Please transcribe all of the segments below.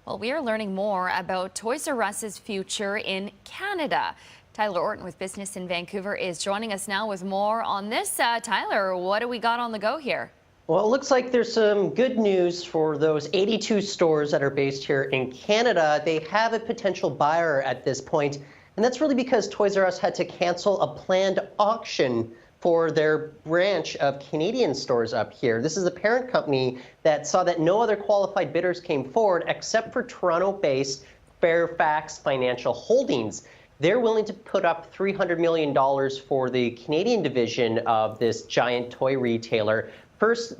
Well, we are learning more about Toys R Us's future in Canada. Tyler Orton with Business in Vancouver is joining us now with more on this. Tyler, what do we got on the go here? Well, it looks like there's some good news for those 82 stores that are based here in Canada. They have a potential buyer at this point, and that's really because Toys R Us had to cancel a planned auction for their branch of Canadian stores up here. This is the parent company that saw that no other qualified bidders came forward except for Toronto-based Fairfax Financial Holdings. They're willing to put up $300 million for the Canadian division of this giant toy retailer. First,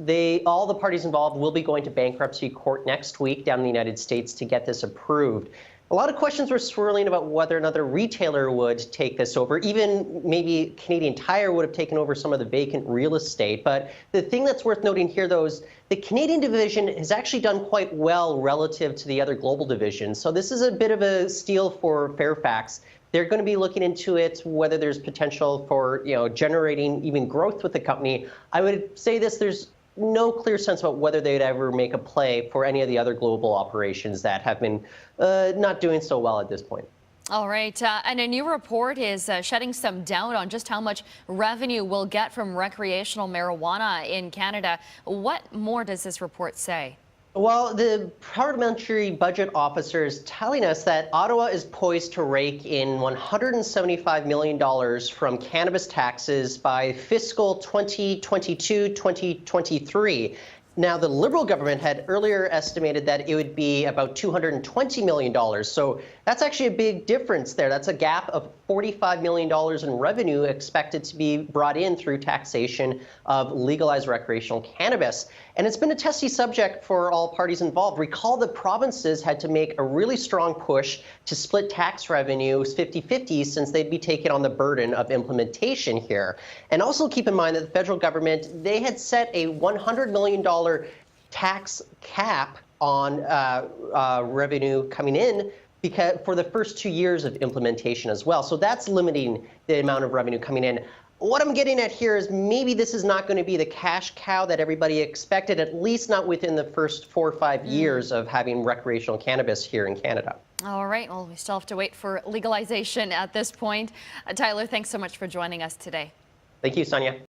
all the parties involved will be going to bankruptcy court next week down in the United States to get this approved. A lot of questions were swirling about whether another retailer would take this over. Even maybe Canadian Tire would have taken over some of the vacant real estate. But the thing that's worth noting here, though, is the Canadian division has actually done quite well relative to the other global divisions. So this is a bit of a steal for Fairfax. They're going to be looking into it, whether there's potential for generating even growth with the company. I would say this, there's no clear sense about whether they'd ever make a play for any of the other global operations that have been not doing so well at this point. All right, and a new report is shedding some doubt on just how much revenue we'll get from recreational marijuana in Canada. What more does this report say? Well, the parliamentary budget officer is telling us that Ottawa is poised to rake in $175 million from cannabis taxes by fiscal 2022-2023. Now, the Liberal government had earlier estimated that it would be about $220 million. So that's actually a big difference there. That's a gap of $45 million in revenue expected to be brought in through taxation of legalized recreational cannabis. And it's been a testy subject for all parties involved. Recall the provinces had to make a really strong push to split tax revenues 50-50 since they'd be taking on the burden of implementation here. And also keep in mind that the federal government, they had set a $100 million tax cap on revenue coming in because for the first 2 years of implementation as well. So that's limiting the amount of revenue coming in. What I'm getting at here is maybe this is not going to be the cash cow that everybody expected, at least not within the first 4 or 5 years of having recreational cannabis here in Canada. All right, well, we still have to wait for legalization at this point. Tyler, thanks so much for joining us today. Thank you, Sonia.